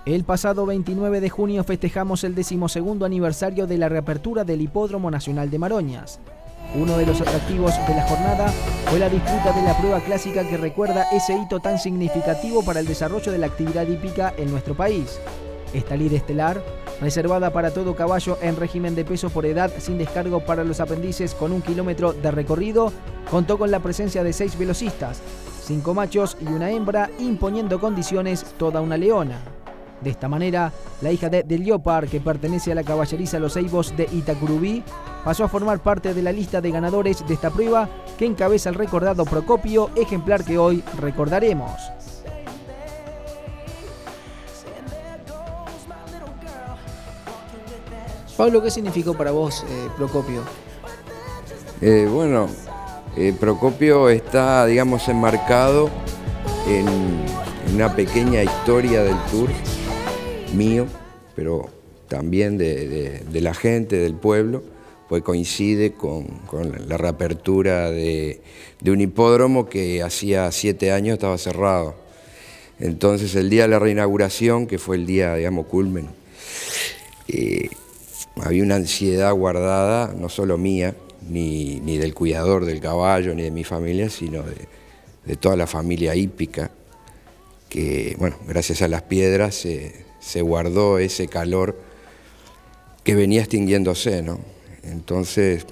El pasado 29 de junio festejamos el 12º aniversario de la reapertura del Hipódromo Nacional de Maroñas. Uno de los atractivos de la jornada fue la disputa de la prueba clásica que recuerda ese hito tan significativo para el desarrollo de la actividad hípica en nuestro país. Esta lid estelar, reservada para todo caballo en régimen de peso por edad sin descargo para los aprendices con 1 kilómetro de recorrido, contó con la presencia de 6 velocistas, 5 machos y una hembra, imponiendo condiciones toda una leona. De esta manera, la hija de Leopard, que pertenece a la caballeriza Los Ceibos de Itacurubí, pasó a formar parte de la lista de ganadores de esta prueba que encabeza el recordado Procopio, ejemplar que hoy recordaremos. Pablo, ¿qué significó para vos Procopio? Procopio está, digamos, enmarcado en una pequeña historia del Tour mío, pero también de la gente, del pueblo, pues coincide con la reapertura de un hipódromo que hacía 7 años estaba cerrado. Entonces el día de la reinauguración, que fue el día, digamos, culmen, había una ansiedad guardada, no solo mía, ni del cuidador del caballo, ni de mi familia, sino de toda la familia hípica, que, bueno, gracias a las piedras se guardó ese calor que venía extinguiéndose, ¿no? Entonces,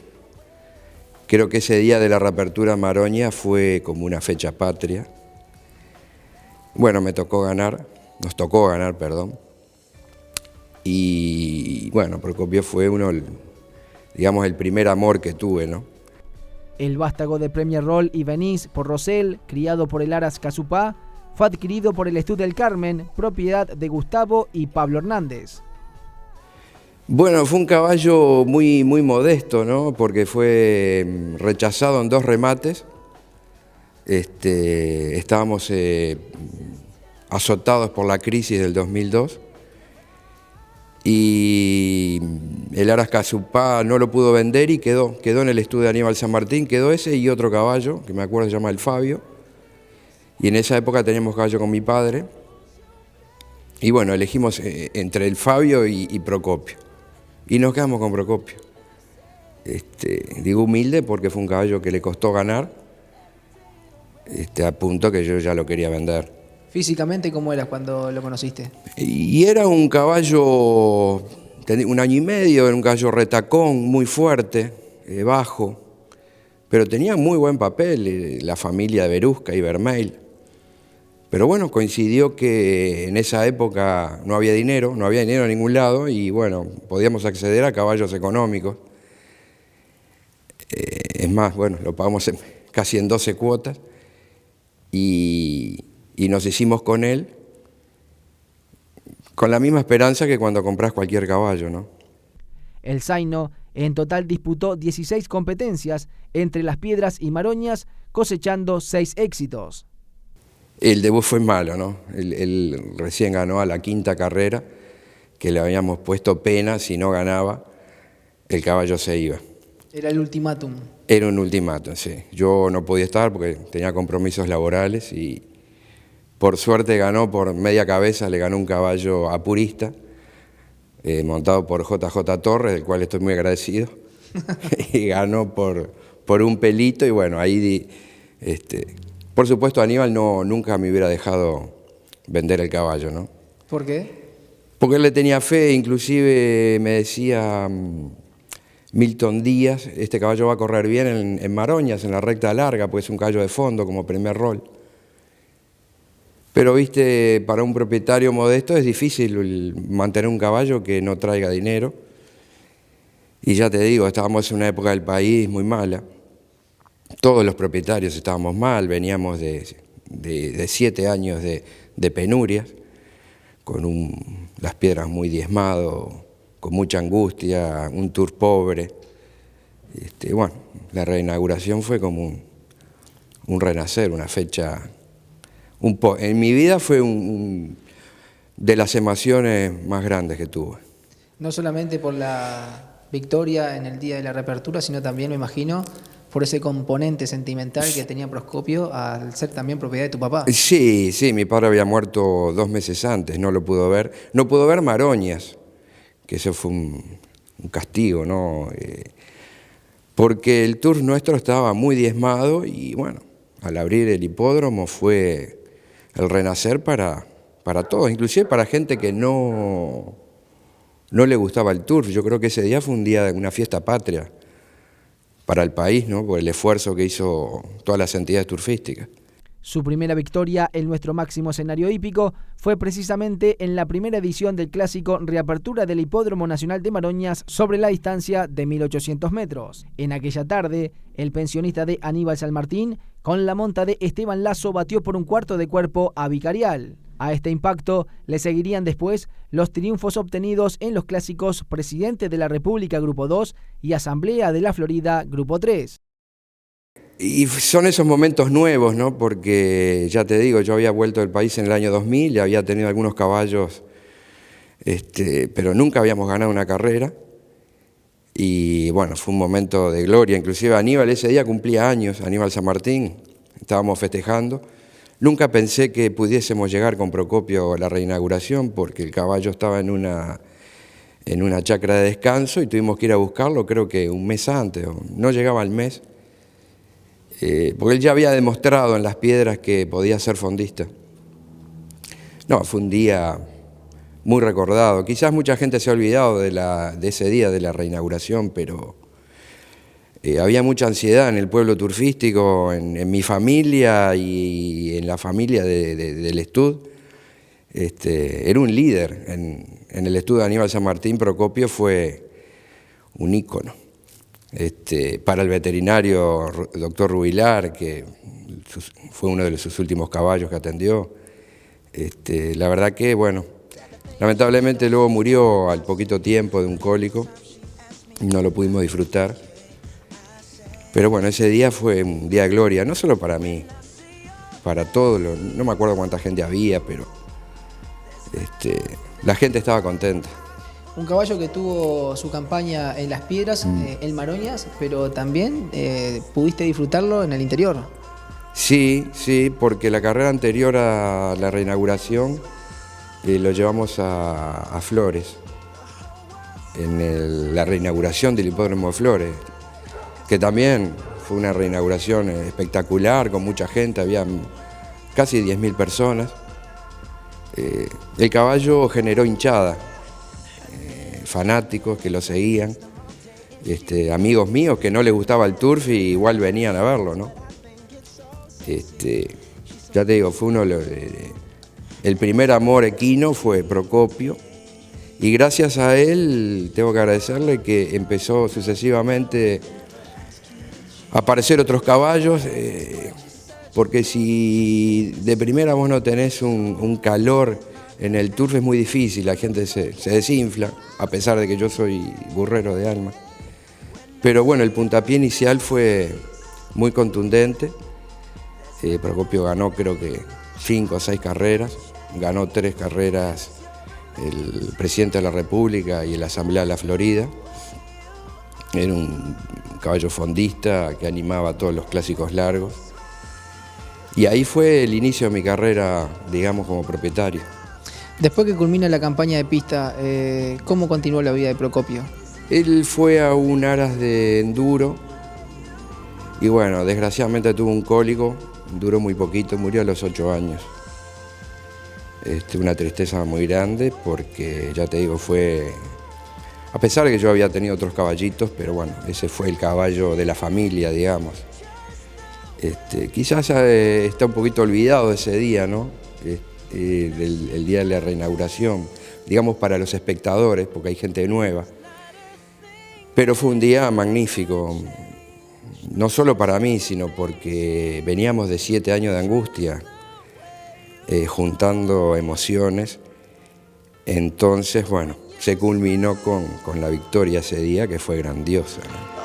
creo que ese día de la reapertura Maroña fue como una fecha patria. Bueno, nos tocó ganar, perdón. Y bueno, Procopio fue digamos, el primer amor que tuve, ¿no? El vástago de Premier Roll y Venís por Rosell, criado por el Aras Casupá, fue adquirido por el Estud del Carmen, propiedad de Gustavo y Pablo Hernández. Bueno, fue un caballo muy modesto, ¿no? Porque fue rechazado en 2 remates. Estábamos azotados por la crisis del 2002. Y el Aras Casupá no lo pudo vender y quedó en el estudio de Aníbal San Martín, quedó ese y otro caballo, que me acuerdo se llama el Fabio. Y en esa época teníamos caballo con mi padre. Y bueno, elegimos entre el Fabio y Procopio. Y nos quedamos con Procopio. Digo humilde porque fue un caballo que le costó ganar, a punto que yo ya lo quería vender. ¿Físicamente cómo eras cuando lo conociste? Y era un caballo, tenía 1 año y medio, era un caballo retacón, muy fuerte, bajo, pero tenía muy buen papel, la familia de Berusca y Vermeil. Pero bueno, coincidió que en esa época no había dinero en ningún lado y bueno, podíamos acceder a caballos económicos. Es más, bueno, lo pagamos casi en 12 cuotas y nos hicimos con él con la misma esperanza que cuando compras cualquier caballo, ¿no? El Zaino en total disputó 16 competencias entre Las Piedras y Maroñas, cosechando 6 éxitos. El debut fue malo, ¿no? Él recién ganó a la 5ª carrera, que le habíamos puesto pena, si no ganaba, el caballo se iba. Era el ultimátum. Era un ultimátum, sí. Yo no podía estar porque tenía compromisos laborales y por suerte ganó por media cabeza, le ganó un caballo apurista, montado por JJ Torres, del cual estoy muy agradecido, y ganó por un pelito y bueno, ahí por supuesto, Aníbal nunca me hubiera dejado vender el caballo, ¿no? ¿Por qué? Porque él le tenía fe, inclusive me decía Milton Díaz, este caballo va a correr bien en Maroñas, en la recta larga, porque es un caballo de fondo como Premier Roll. Pero, viste, para un propietario modesto es difícil mantener un caballo que no traiga dinero. Y ya te digo, estábamos en una época del país muy mala. Todos los propietarios estábamos mal, veníamos de 7 años de penurias, con Las Piedras muy diezmado, con mucha angustia, un tour pobre. Bueno, la reinauguración fue como un renacer, una fecha. En mi vida fue de las emociones más grandes que tuve. No solamente por la victoria en el día de la reapertura, sino también, me imagino, por ese componente sentimental que tenía Procopio al ser también propiedad de tu papá. Sí, sí, mi padre había muerto 2 meses antes, no lo pudo ver. No pudo ver Maroñas, que eso fue un castigo, ¿no? Porque el tour nuestro estaba muy diezmado y bueno, al abrir el hipódromo fue el renacer para todos, inclusive para gente que no le gustaba el tour. Yo creo que ese día fue un día de una fiesta patria para el país, ¿no? Por el esfuerzo que hizo todas las entidades turfísticas. Su primera victoria en nuestro máximo escenario hípico fue precisamente en la primera edición del clásico Reapertura del Hipódromo Nacional de Maroñas sobre la distancia de 1800 metros. En aquella tarde, el pensionista de Aníbal San Martín, con la monta de Esteban Lazo, batió por un cuarto de cuerpo a Vicarial. A este impacto le seguirían después los triunfos obtenidos en los clásicos Presidente de la República Grupo 2 y Asamblea de la Florida Grupo 3. Y son esos momentos nuevos, ¿no? Porque ya te digo, yo había vuelto del país en el año 2000 y había tenido algunos caballos, pero nunca habíamos ganado una carrera. Y bueno, fue un momento de gloria. Inclusive Aníbal ese día cumplía años, Aníbal San Martín, estábamos festejando. Nunca pensé que pudiésemos llegar con Procopio a la reinauguración porque el caballo estaba en una chacra de descanso y tuvimos que ir a buscarlo, creo que un mes antes, o no llegaba al mes. Porque él ya había demostrado en las piedras que podía ser fondista. No, fue un día muy recordado. Quizás mucha gente se ha olvidado de ese día de la reinauguración, pero había mucha ansiedad en el pueblo turfístico, en mi familia y en la familia del Estud. Era un líder. En el Estud de Aníbal San Martín, Procopio fue un ícono. Para el veterinario doctor Rubilar, que fue uno de sus últimos caballos que atendió, la verdad que, bueno, lamentablemente luego murió al poquito tiempo de un cólico, no lo pudimos disfrutar, pero bueno, ese día fue un día de gloria, no solo para mí, para todos, no me acuerdo cuánta gente había, pero la gente estaba contenta. Un caballo que tuvo su campaña en Las Piedras, en Maroñas, pero también pudiste disfrutarlo en el interior. Sí, sí, porque la carrera anterior a la reinauguración lo llevamos a Flores, en la reinauguración del Hipódromo de Flores, que también fue una reinauguración espectacular, con mucha gente, había casi 10.000 personas. El caballo generó hinchada. Fanáticos que lo seguían, amigos míos que no les gustaba el turf y igual venían a verlo, ¿no? Ya te digo, fue el primer amor equino fue Procopio y gracias a él tengo que agradecerle que empezó sucesivamente a aparecer otros caballos, porque si de primera vos no tenés un calor en el turf es muy difícil, la gente se desinfla, a pesar de que yo soy burrero de alma. Pero bueno, el puntapié inicial fue muy contundente. Procopio ganó creo que 5 o 6 carreras, ganó 3 carreras el Presidente de la República y la Asamblea de la Florida. Era un caballo fondista que animaba a todos los clásicos largos. Y ahí fue el inicio de mi carrera, digamos, como propietario. Después que culmina la campaña de pista, ¿cómo continuó la vida de Procopio? Él fue a un aras de enduro y bueno, desgraciadamente tuvo un cólico, duró muy poquito, murió a los 8 años. Una tristeza muy grande porque, ya te digo, fue, a pesar de que yo había tenido otros caballitos, pero bueno, ese fue el caballo de la familia, digamos. Quizás está un poquito olvidado ese día, ¿no? El día de la reinauguración, digamos para los espectadores, porque hay gente nueva. Pero fue un día magnífico, no solo para mí, sino porque veníamos de 7 años de angustia, juntando emociones. Entonces, bueno, se culminó con la victoria ese día, que fue grandiosa, ¿no?